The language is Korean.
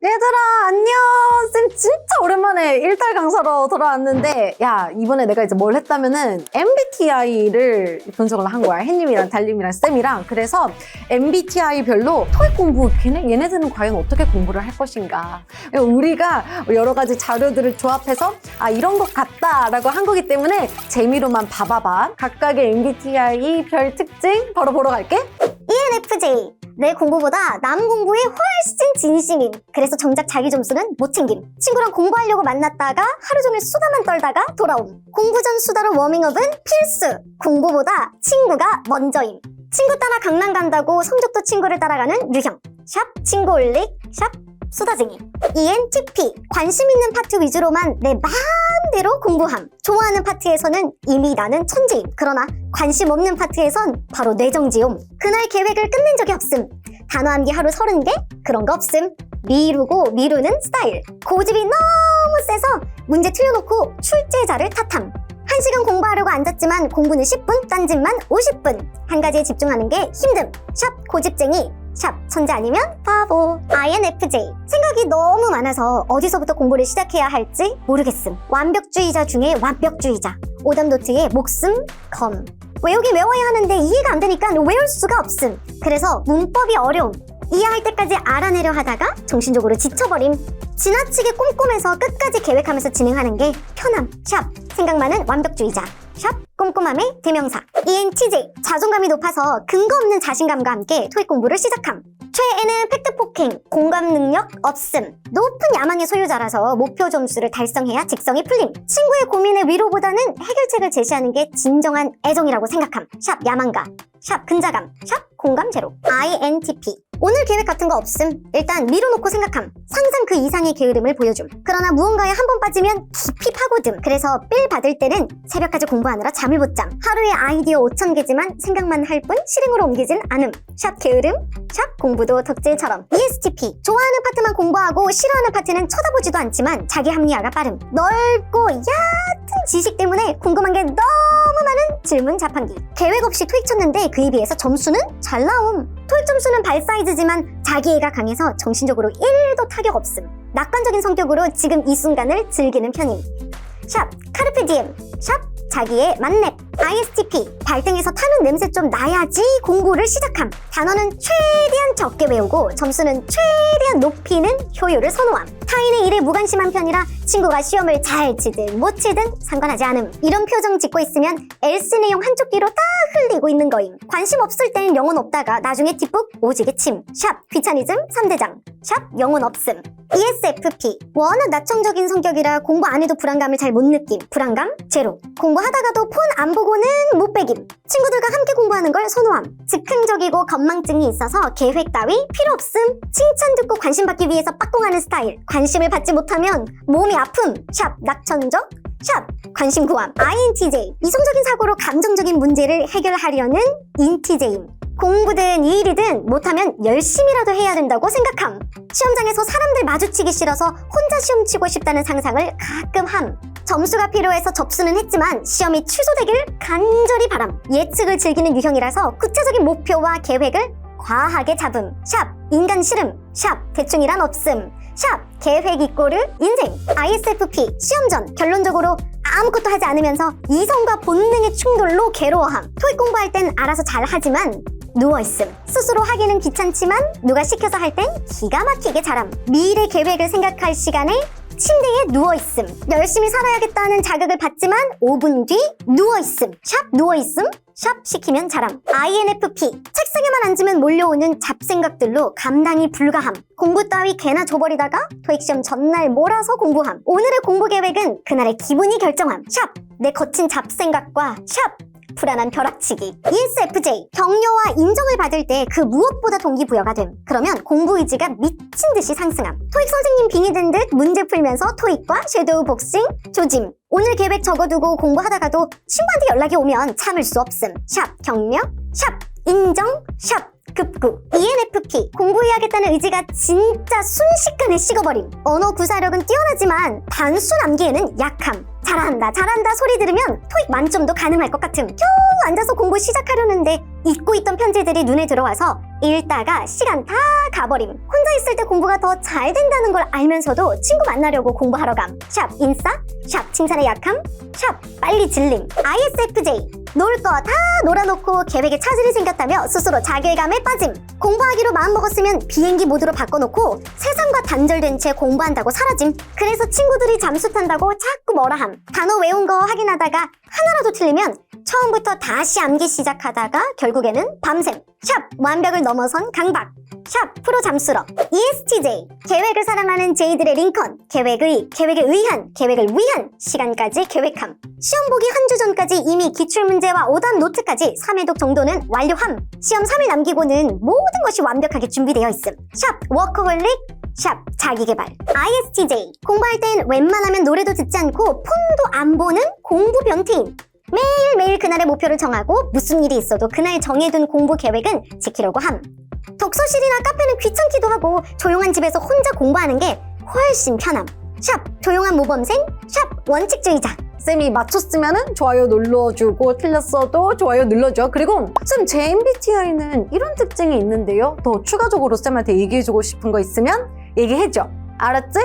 얘들아 안녕. 쌤 진짜 오랜만에 일탈 강사로 돌아왔는데 야 이번에 내가 이제 뭘 했다면은 MBTI를 분석을 한 거야. 햇님이랑 달님이랑 쌤이랑. 그래서 MBTI별로 토익 공부 얘네들은 과연 어떻게 공부를 할 것인가, 우리가 여러 가지 자료들을 조합해서 아 이런 것 같다라고 한 거기 때문에 재미로만 봐봐봐. 각각의 MBTI 별 특징 바로 보러 갈게. ENFJ. 내 공부보다 남 공부에 훨씬 진심임. 그래서 정작 자기 점수는 못 챙김. 친구랑 공부하려고 만났다가 하루 종일 수다만 떨다가 돌아옴. 공부 전 수다로 워밍업은 필수. 공부보다 친구가 먼저임. 친구 따라 강남 간다고 성적도 친구를 따라가는 유형. 샵 친구 올릭, 샵 수다쟁이. ENTP. 관심 있는 파트 위주로만 내 마음대로 공부함. 좋아하는 파트에서는 이미 나는 천재임. 그러나 관심 없는 파트에선 바로 뇌정지옴. 그날 계획을 끝낸 적이 없음. 단어 암기 하루 30개? 그런 거 없음. 미루고 미루는 스타일. 고집이 너무 세서 문제 틀려놓고 출제자를 탓함. 1시간 공부하려고 앉았지만 공부는 10분, 딴짓만 50분. 한 가지에 집중하는 게 힘듦. 샵 고집쟁이. 샵 천재 아니면 바보. INFJ. 생각이 너무 많아서 어디서부터 공부를 시작해야 할지 모르겠음. 완벽주의자 중에 완벽주의자. 오답노트에 목숨 검. 외우긴 외워야 하는데 이해가 안 되니까 외울 수가 없음. 그래서 문법이 어려움. 이해할 때까지 알아내려 하다가 정신적으로 지쳐버림. 지나치게 꼼꼼해서 끝까지 계획하면서 진행하는 게 편함. 샵 생각 많은 완벽주의자. 샵 꼼꼼함의 대명사. ENTJ. 자존감이 높아서 근거 없는 자신감과 함께 토익 공부를 시작함. 최애는 팩트 폭행, 공감 능력 없음. 높은 야망의 소유자라서 목표 점수를 달성해야 직성이 풀림. 친구의 고민의 위로보다는 해결책을 제시하는 게 진정한 애정이라고 생각함. 샵 야망가, 샵 근자감, 샵 공감 제로. INTP. 오늘 계획 같은 거 없음. 일단 밀어놓고 생각함. 상상 그 이상의 게으름을 보여줌. 그러나 무언가에 한 번 빠지면 깊이 파고듦. 그래서 빌 받을 때는 새벽까지 공부하느라 잠을 못 잠. 하루에 아이디어 5,000개지만 생각만 할 뿐 실행으로 옮기진 않음. 샵 게으름, 샵 공부도 덕질처럼. ESTP. 좋아하는 파트만 공부하고 싫어하는 파트는 쳐다보지도 않지만 자기 합리화가 빠름. 넓고 얕은 지식 때문에 궁금한 게 너무 많은 질문 자판기. 계획 없이 토익 쳤는데 그에 비해서 점수는 잘 나옴. 토익 점수는 발 사이즈지만 자기애가 강해서 정신적으로 1도 타격 없음. 낙관적인 성격으로 지금 이 순간을 즐기는 편임. 샵 카르페 디엠, 샵 자기의 만렙. ISTP. 발등에서 타는 냄새 좀 나야지 공부를 시작함. 단어는 최대한 적게 외우고 점수는 최대한 높이는 효율을 선호함. 타인의 일에 무관심한 편이라 친구가 시험을 잘 치든 못 치든 상관하지 않음. 이런 표정 짓고 있으면 엘스 내용 한쪽 귀로 딱 흘리고 있는 거임. 관심 없을 땐 영혼 없다가 나중에 뒷북 오지게 침. 샵 귀차니즘 3대장. 샵 영혼 없음. ESFP. 워낙 낙천적인 성격이라 공부 안 해도 불안감을 잘 못 느낌. 불안감 제로. 공부하다가도 폰 안 보고는 못 빼김. 친구들과 함께 공부하는 걸 선호함. 즉흥적이고 건망증이 있어서 계획 따위 필요 없음. 칭찬 듣고 관심 받기 위해서 빡공하는 스타일. 관심을 받지 못하면 몸이 아픔. 샵 낙천적, 샵 관심 구함. INTJ. 이성적인 사고로 감정적인 문제를 해결하려는 인티제임. 공부든 일이든 못하면 열심히라도 해야 된다고 생각함. 시험장에서 사람들 마주치기 싫어서 혼자 시험 치고 싶다는 상상을 가끔 함. 점수가 필요해서 접수는 했지만 시험이 취소되길 간절히 바람. 예측을 즐기는 유형이라서 구체적인 목표와 계획을 과하게 잡음. 샵 인간 싫음. 샵 대충이란 없음. 샵 계획 이꼬르 인생. ISFP. 시험 전 결론적으로 아무것도 하지 않으면서 이성과 본능의 충돌로 괴로워함. 토익 공부할 땐 알아서 잘 하지만 누워있음. 스스로 하기는 귀찮지만 누가 시켜서 할 땐 기가 막히게 잘함. 미래 계획을 생각할 시간에 침대에 누워있음. 열심히 살아야겠다는 자극을 받지만 5분 뒤 누워있음. 샵 누워있음. 샵 시키면 잘함. INFP. 책상에만 앉으면 몰려오는 잡생각들로 감당이 불가함. 공부 따위 개나 줘버리다가 토익시험 전날 몰아서 공부함. 오늘의 공부 계획은 그날의 기분이 결정함. 샵 내 거친 잡생각과 샵 불안한 벼락치기. ESFJ. 격려와 인정을 받을 때 그 무엇보다 동기부여가 됨. 그러면 공부 의지가 미친 듯이 상승함. 토익 선생님 빙의된 듯 문제 풀면서 토익과 섀도우 복싱 조짐. 오늘 계획 적어두고 공부하다가도 친구한테 연락이 오면 참을 수 없음. 샵 격려, 샵 인정, 샵 급구. ENFP. 공부해야겠다는 의지가 진짜 순식간에 식어버림. 언어 구사력은 뛰어나지만 단순 암기에는 약함. 잘한다 잘한다 소리 들으면 토익 만점도 가능할 것 같음. 겨우 앉아서 공부 시작하려는데 잊고 있던 편지들이 눈에 들어와서 읽다가 시간 다 가버림. 혼자 있을 때 공부가 더 잘 된다는 걸 알면서도 친구 만나려고 공부하러 감. 샵 인싸, 샵 칭찬에 약함, 샵 빨리 질림. ISFJ 놀 거 다 놀아놓고 계획에 차질이 생겼다며 스스로 자괴감에 빠짐. 공부하기로 마음먹었으면 비행기 모드로 바꿔놓고 세상과 단절된 채 공부한다고 사라짐. 그래서 친구들이 잠수 탄다고 자꾸 뭐라함. 단어 외운 거 확인하다가 하나라도 틀리면 처음부터 다시 암기 시작하다가 결국에는 밤샘. 샵 완벽을 넘어선 강박. 샵 프로 잠수러. ESTJ 계획을 사랑하는 J들의 링컨. 계획에 의한, 계획을 위한 시간까지 계획함. 시험 보기 한 주 전까지 이미 기출문제와 오답 노트까지 3회독 정도는 완료함. 시험 3일 남기고는 모든 것이 완벽하게 준비되어 있음. 샵 워커홀릭. 샵 자기개발. ISTJ 공부할 땐 웬만하면 노래도 듣지 않고 폰도 안 보는 공부 변태인. 매일매일 그날의 목표를 정하고 무슨 일이 있어도 그날 정해둔 공부 계획은 지키려고 함. 독서실이나 카페는 귀찮기도 하고 조용한 집에서 혼자 공부하는 게 훨씬 편함. 샵 조용한 모범생. 샵 원칙주의자. 쌤이 맞췄으면 좋아요 눌러주고 틀렸어도 좋아요 눌러줘. 그리고 쌤 제 MBTI는 이런 특징이 있는데요. 더 추가적으로 쌤한테 얘기해주고 싶은 거 있으면 얘기해줘. 알았지?